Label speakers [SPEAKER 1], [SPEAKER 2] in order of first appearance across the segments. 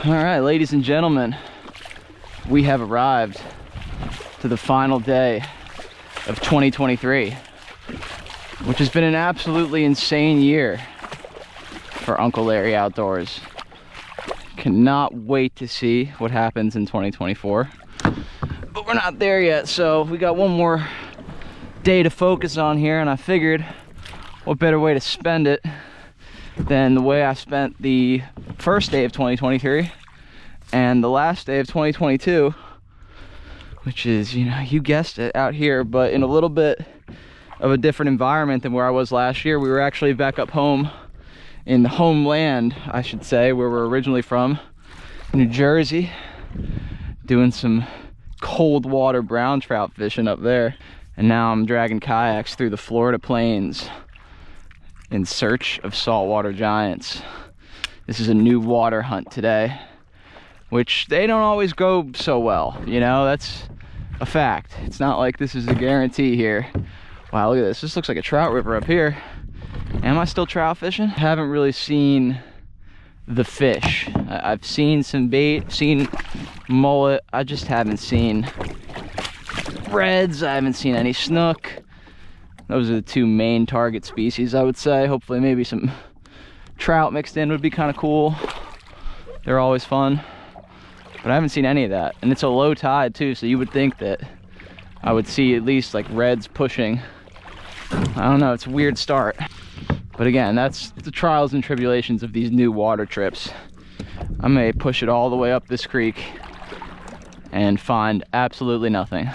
[SPEAKER 1] All right, ladies and gentlemen, we have arrived to the final day of 2023, which has been an absolutely insane year for Uncle Larry Outdoors. Cannot wait to see what happens in 2024, but we're not there yet, so we got one more day to focus on here, and I figured what better way to spend it than the way I spent the first day of 2023 and the last day of 2022, which is, you know, you guessed it, out here, but in a little bit of a different environment than where I was last year. We were actually back up home in the homeland, I should say, where we're originally from, New Jersey, doing some cold water brown trout fishing up there. And now I'm dragging kayaks through the Florida plains in search of saltwater giants. This is a new water hunt today, which they don't always go so well, you know, that's a fact. It's not like this is a guarantee here. Wow, look at this. This looks like a trout river up here. Am I still trout fishing? I haven't really seen the fish. I've seen some bait, seen mullet. I just haven't seen reds. I haven't seen any snook. Those are the two main target species, I would say. Hopefully maybe some trout mixed in would be kind of cool. They're always fun. But I haven't seen any of that. And it's a low tide too, so you would think that I would see at least like reds pushing. I don't know, it's a weird start. But again, that's the trials and tribulations of these new water trips. I may push it all the way up this creek and find absolutely nothing.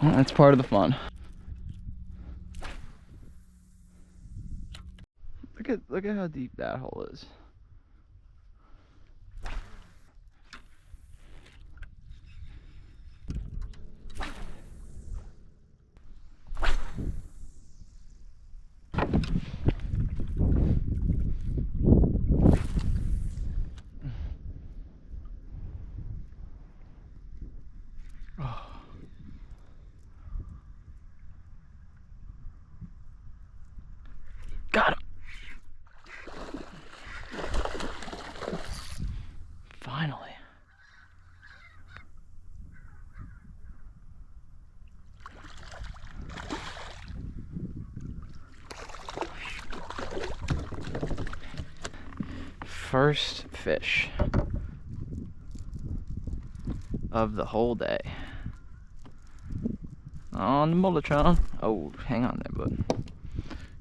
[SPEAKER 1] Well, that's part of the fun. Look at how deep that hole is. Got him. Finally. First fish of the whole day on the Multitron. Oh, hang on there, bud.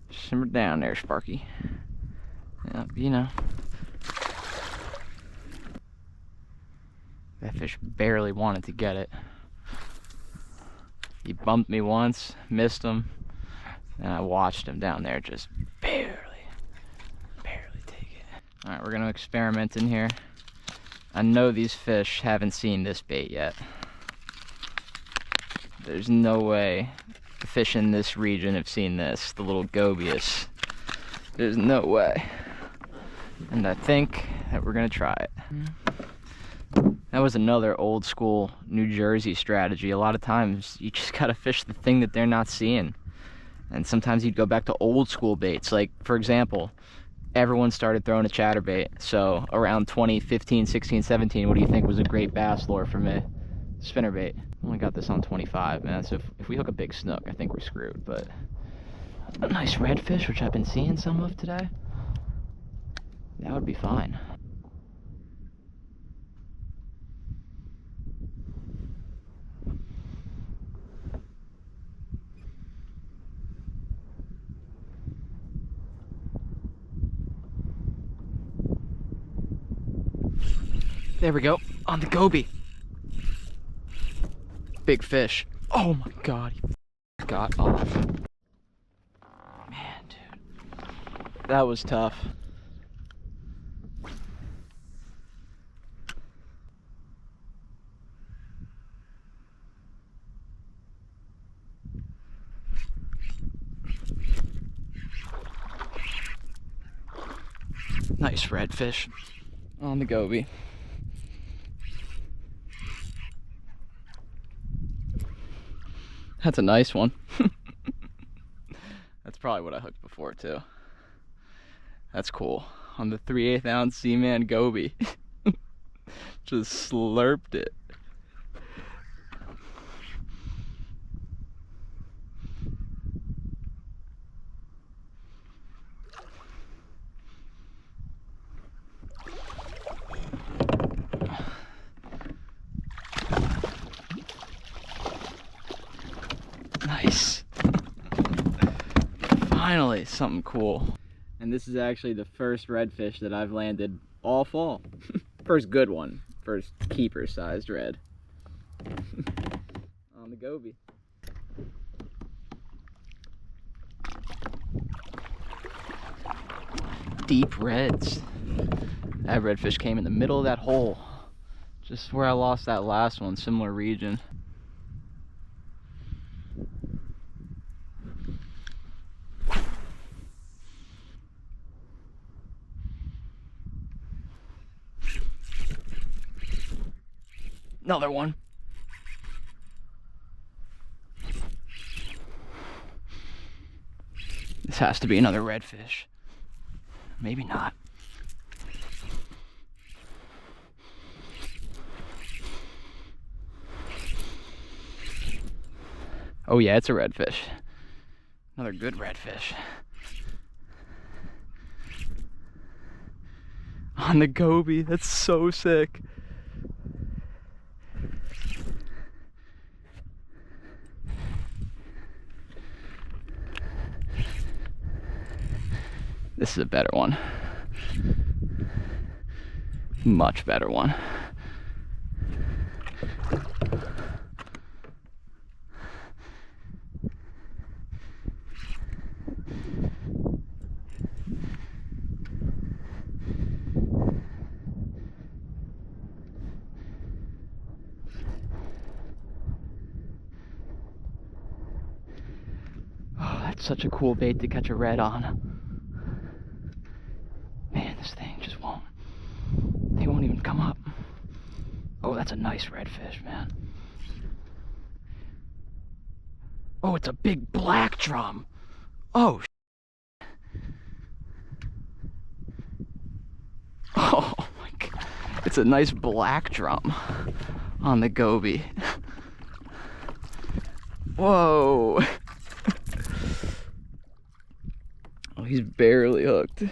[SPEAKER 1] Simmer down there, Sparky. Yep, you know. That fish barely wanted to get it. He bumped me once, missed him, and I watched him down there just barely take it. Alright, we're gonna experiment in here. I know these fish haven't seen this bait yet. There's no way the fish in this region have seen this, the little gobius. There's no way. And I think that we're gonna try it. That was another old school New Jersey strategy. A lot of times you just gotta fish the thing that they're not seeing. And sometimes you'd go back to old school baits. Like, for example, everyone started throwing a chatterbait. So around 2015, 16, 17, what do you think was a great bass lure for me? Spinnerbait. Only got this on 25, man. So if we hook a big snook, I think we're screwed. But a nice redfish, which I've been seeing some of today, that would be fine. There we go, on the goby. Big fish. Oh my god, he got off. Man, dude, that was tough. Nice redfish on the goby. That's a nice one. That's probably what I hooked before too. That's cool. On the 3/8 ounce Seaman goby. Just slurped it. Nice. Finally, something cool. And this is actually the first redfish that I've landed all fall. First good one. First keeper-sized red. On the goby. Deep reds. That redfish came in the middle of that hole. Just where I lost that last one, similar region. Another one. This has to be another redfish. Maybe not. Oh yeah, it's a redfish. Another good redfish. On the goby, that's so sick. This is a better one. Much better one. Oh, that's such a cool bait to catch a red on. Man, this thing just won't. They won't even come up. Oh, that's a nice redfish, man. Oh, it's a big black drum. Oh, oh my God. It's a nice black drum on the goby. Whoa. Oh, he's barely hooked.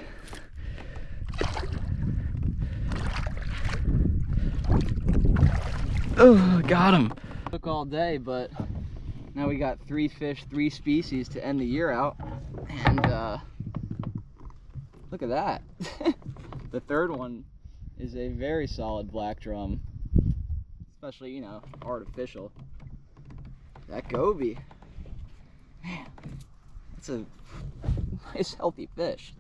[SPEAKER 1] Oh, got him. Took all day, but now we got 3 fish, 3 species to end the year out. And look at that. The third one is a very solid black drum, especially, you know, artificial. That goby, man, it's a nice healthy fish.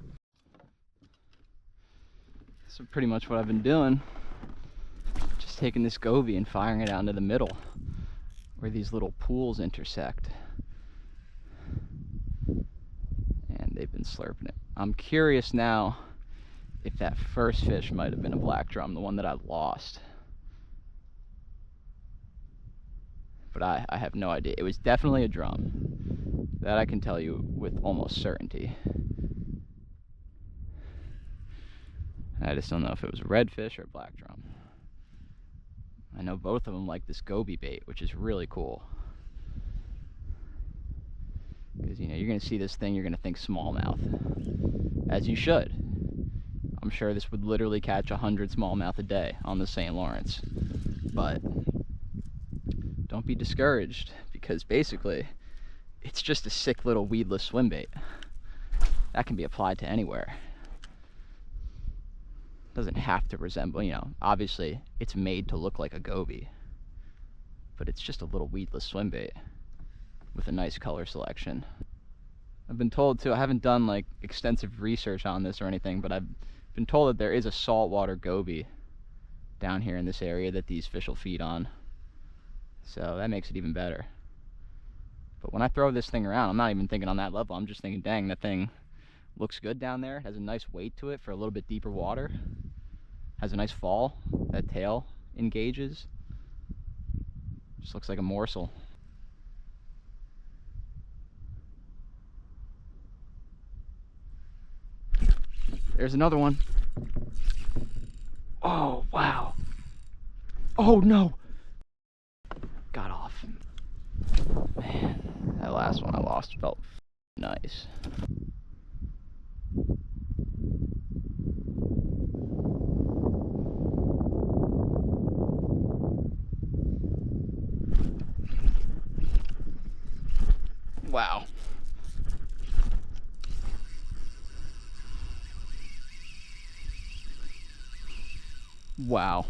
[SPEAKER 1] So pretty much what I've been doing, just taking this goby and firing it out into the middle where these little pools intersect, and they've been slurping it. I'm curious now if that first fish might have been a black drum, the one that I lost. But I have no idea. It was definitely a drum. That I can tell you with almost certainty. I just don't know if it was a redfish or a black drum. I know both of them like this goby bait, which is really cool. Because, you know, you're going to see this thing, you're going to think smallmouth. As you should. I'm sure this would literally catch 100 smallmouth a day on the St. Lawrence. But don't be discouraged, because basically it's just a sick little weedless swim bait that can be applied to anywhere. Doesn't have to resemble, you know, obviously it's made to look like a goby, but it's just a little weedless swim bait with a nice color selection. I've been told too, I haven't done like extensive research on this or anything, but I've been told that there is a saltwater goby down here in this area that these fish will feed on. So that makes it even better. But when I throw this thing around, I'm not even thinking on that level. I'm just thinking, dang, that thing looks good down there. It has a nice weight to it for a little bit deeper water. Has a nice fall. That tail engages. Just looks like a morsel. There's another one. Oh, wow. Oh no! Got off. Man, that last one I lost felt nice. Wow. Wow.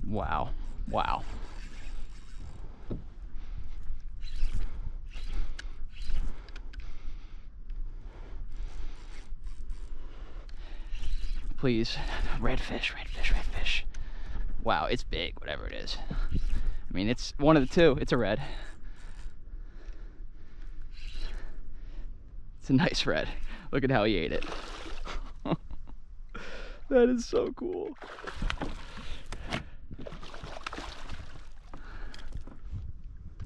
[SPEAKER 1] Wow. Wow. Please. Redfish, redfish, redfish. Wow, it's big, whatever it is. I mean, it's one of the two. It's a red. It's a nice red. Look at how he ate it. That is so cool.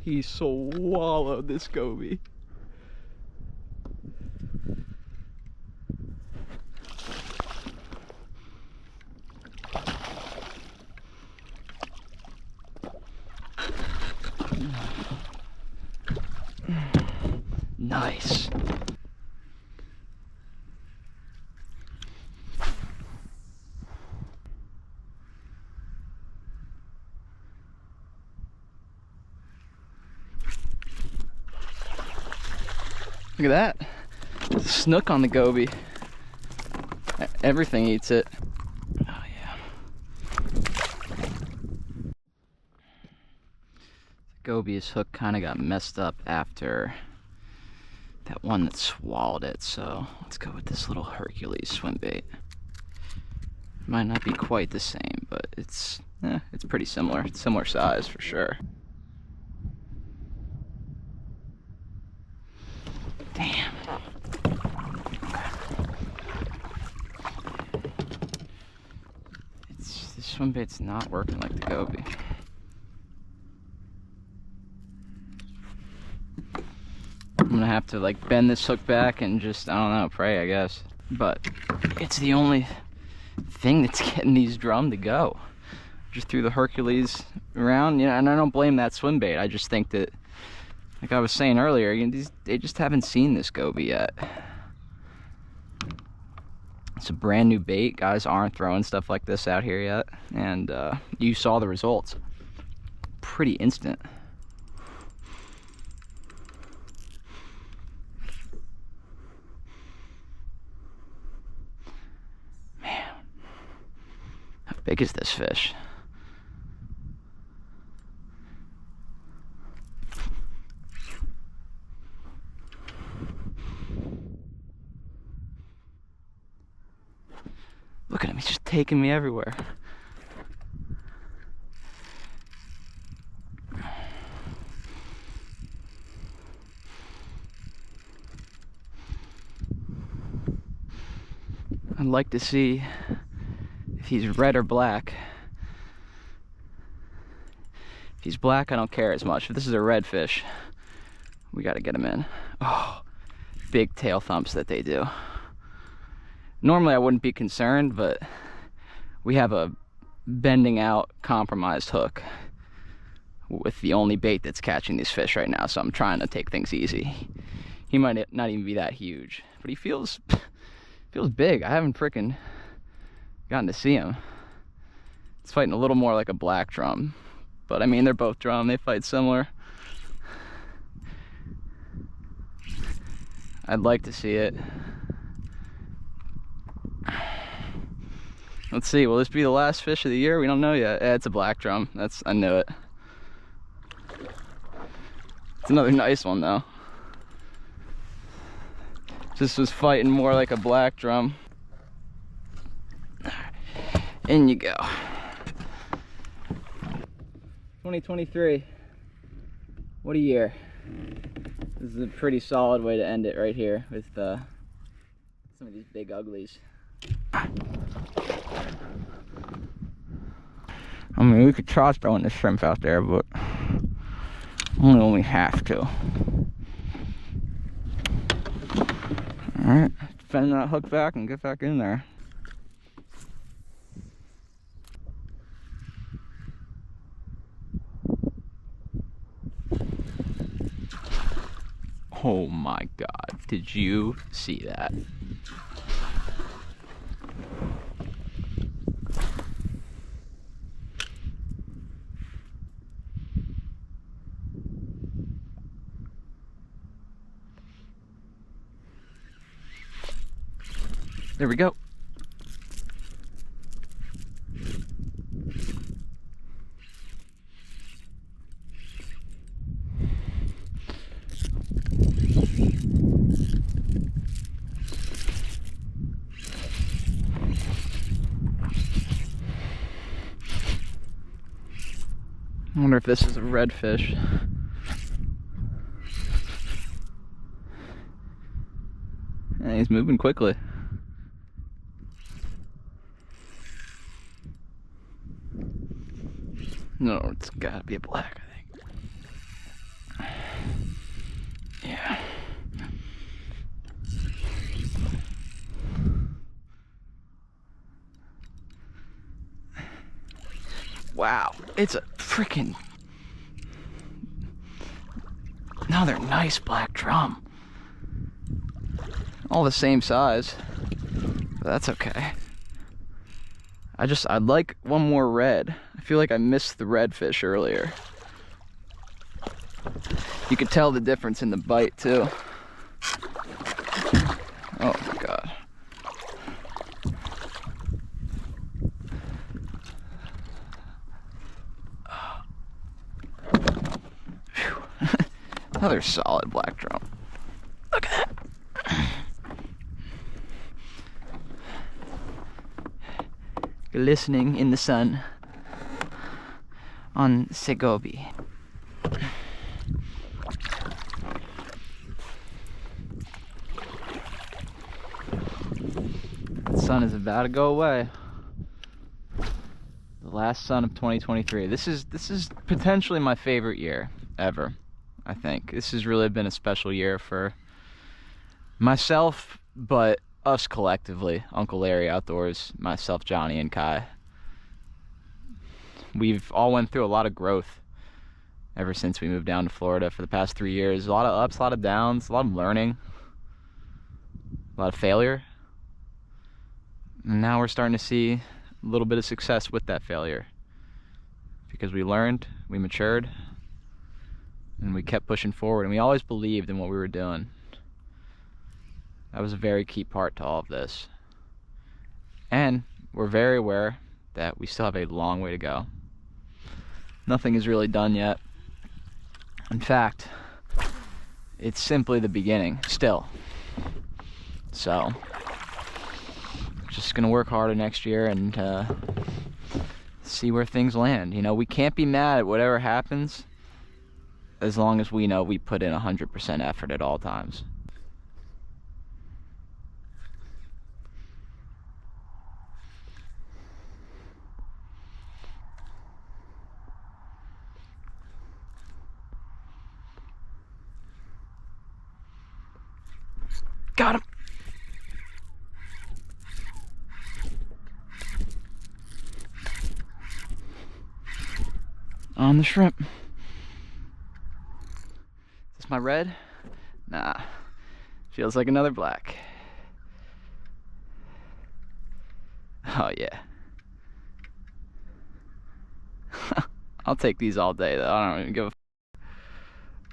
[SPEAKER 1] He swallowed this goby. Nice. Look at that. There's a snook on the goby. Everything eats it. Oh yeah. The goby's hook kind of got messed up after that one that swallowed it, so let's go with this little Hercules swim bait. Might not be quite the same, but it's pretty similar. It's similar size for sure. Damn. This swim bait's not working like the goby. I'm gonna have to like bend this hook back and just, I don't know, pray, I guess. But it's the only thing that's getting these drum to go. Just threw the Hercules around, you know, and I don't blame that swim bait. I just think that, like I was saying earlier, you know, they just haven't seen this goby yet. It's a brand new bait. Guys aren't throwing stuff like this out here yet, and you saw the results. Pretty instant. Man, how big is this fish? Look at him, he's just taking me everywhere. I'd like to see if he's red or black. If he's black, I don't care as much. If this is a red fish, we gotta get him in. Oh, big tail thumps that they do. Normally I wouldn't be concerned, but we have a bending out compromised hook with the only bait that's catching these fish right now, so I'm trying to take things easy. He might not even be that huge, but he feels big. I haven't freaking gotten to see him. It's fighting a little more like a black drum, but I mean, they're both drum, they fight similar. I'd like to see it. Let's see, will this be the last fish of the year? We don't know yet. It's a black drum. I knew it. It's another nice one though. This was fighting more like a black drum. In you go. 2023. What a year. This is a pretty solid way to end it right here with some of these big uglies. I mean, we could try throwing the shrimp out there, but only when we have to. Alright, bend that hook back and get back in there. Oh my God, did you see that? There we go. I wonder if this is a redfish. Yeah, he's moving quickly. No, it's gotta be a black, I think. Yeah. Wow, it's a freaking another nice black drum. All the same size, but that's okay. I'd like one more red. I feel like I missed the redfish earlier. You could tell the difference in the bite too. Oh my God. Another solid black drum. Look at that. Glistening in the sun on Segovia. The sun is about to go away. The last sun of 2023. This is potentially my favorite year ever. I think this has really been a special year for myself, but us collectively. Uncle Larry Outdoors, myself, Johnny, and Kai. We've all went through a lot of growth ever since we moved down to Florida for the past 3 years. A lot of ups, a lot of downs, a lot of learning, a lot of failure. And now we're starting to see a little bit of success with that failure. Because we learned, we matured, and we kept pushing forward, and we always believed in what we were doing. That was a very key part to all of this. And we're very aware that we still have a long way to go. Nothing is really done yet. In fact, it's simply the beginning, still. So, just gonna work harder next year and see where things land. You know, we can't be mad at whatever happens as long as we know we put in 100% effort at all times. Got him. On the shrimp. Is this my red? Nah. Feels like another black. Oh yeah. I'll take these all day though. I don't even give a f.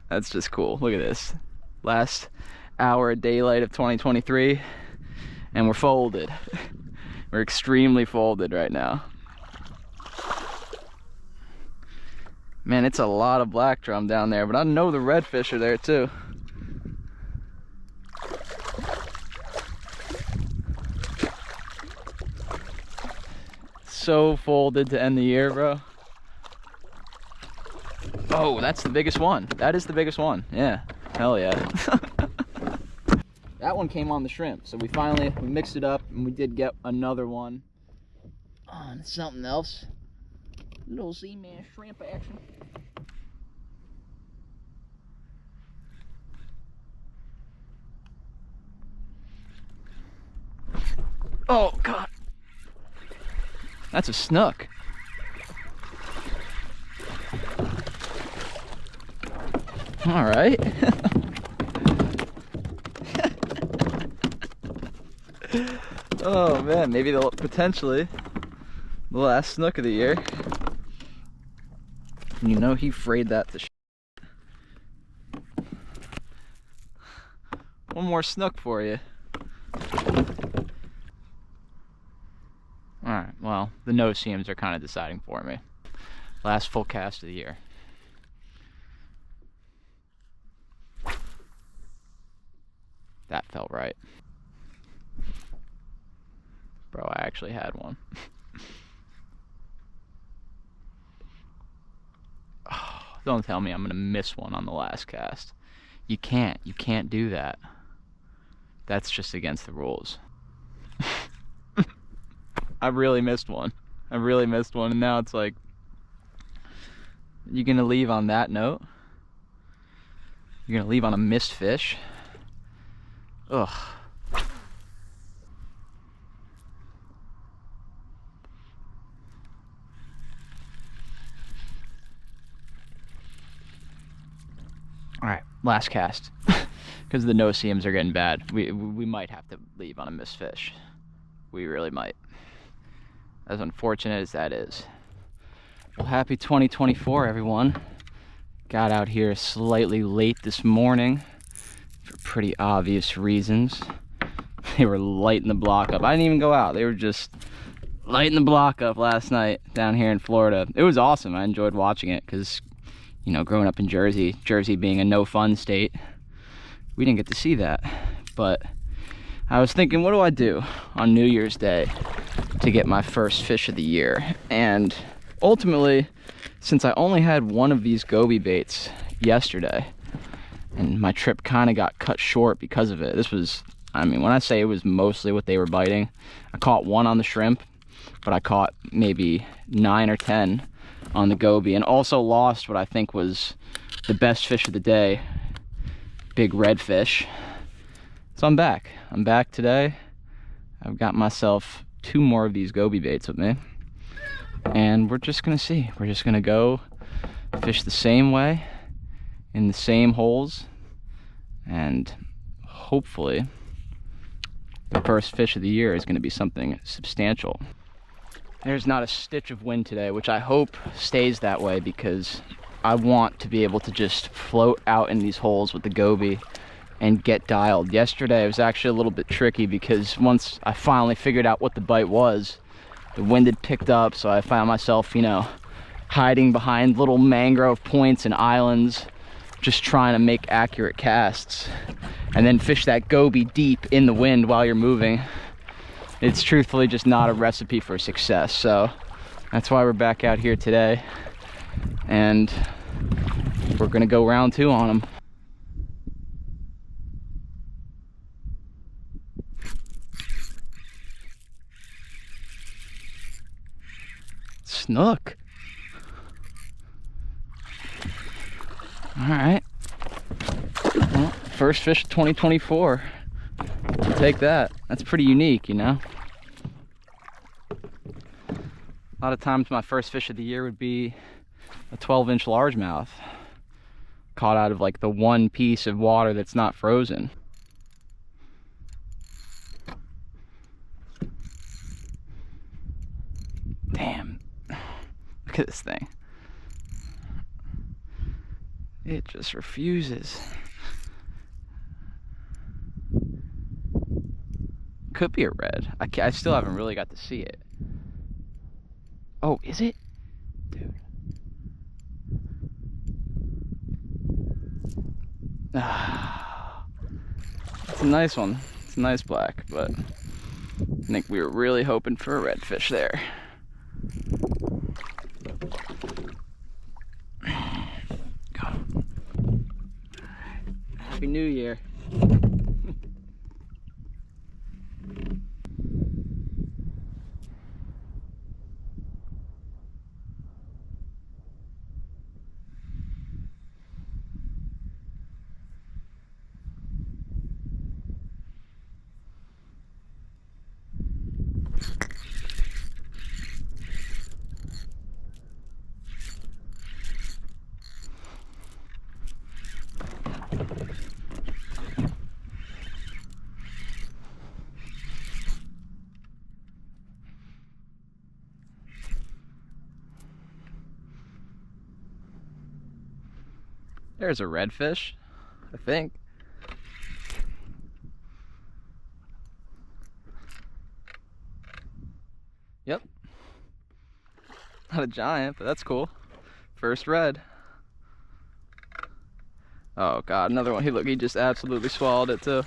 [SPEAKER 1] That's just cool. Look at this. Last hour of daylight of 2023 and we're folded. We're extremely folded right now. Man, it's a lot of black drum down there, but I know the redfish are there too. So folded to end the year, bro. Oh, that's the biggest one. That is the biggest one. Yeah. Hell yeah. That one came on the shrimp, so we mixed it up and we did get another one on something else. Little seaman shrimp action. Oh God, that's a snook. All right. Oh man, maybe they'll potentially the last snook of the year. You know he frayed that to One more snook for you. Alright, well, the no-seams are kind of deciding for me. Last full cast of the year. That felt right. Bro, I actually had one. Oh, don't tell me I'm gonna miss one on the last cast. You can't do that. That's just against the rules. I really missed one. And now it's like, you gonna leave on that note? You're gonna leave on a missed fish? Ugh. Alright, last cast. Because the no-seams are getting bad. We might have to leave on a missed fish. We really might. As unfortunate as that is. Well, happy 2024, everyone. Got out here slightly late this morning for pretty obvious reasons. They were lighting the block up. I didn't even go out. They were just lighting the block up last night down here in Florida. It was awesome. I enjoyed watching it because, you know, growing up in Jersey being a no-fun state, we didn't get to see that. But I was thinking, what do I do on New Year's Day to get my first fish of the year? And ultimately, since I only had one of these goby baits yesterday, and my trip kind of got cut short because of it. This was, I mean, when I say it was mostly what they were biting, I caught one on the shrimp, but I caught maybe 9 or 10 on the goby, and also lost what I think was the best fish of the day, big redfish. So I'm back today. I've got myself 2 more of these goby baits with me, and we're just gonna see. We're just gonna go fish the same way in the same holes, and hopefully the first fish of the year is gonna be something substantial. There's not a stitch of wind today, which I hope stays that way, because I want to be able to just float out in these holes with the goby and get dialed. Yesterday it was actually a little bit tricky because once I finally figured out what the bite was, the wind had picked up, so I found myself, you know, hiding behind little mangrove points and islands, just trying to make accurate casts and then fish that goby deep in the wind while you're moving. It's truthfully just not a recipe for success. So that's why we're back out here today, and we're gonna go round 2 on them. Snook. All right. Well, first fish of 2024. I'll take that. That's pretty unique, you know. A lot of times my first fish of the year would be a 12-inch largemouth caught out of like the one piece of water that's not frozen. Damn. Look at this thing. It just refuses. Could be a red. I still haven't really got to see it. Oh, is it? Dude. It's a nice one. It's a nice black, but I think we were really hoping for a redfish there. Got him. Happy New Year. There's a redfish, I think. Yep. Not a giant, but that's cool. First red. Oh god, another one. He just absolutely swallowed it too.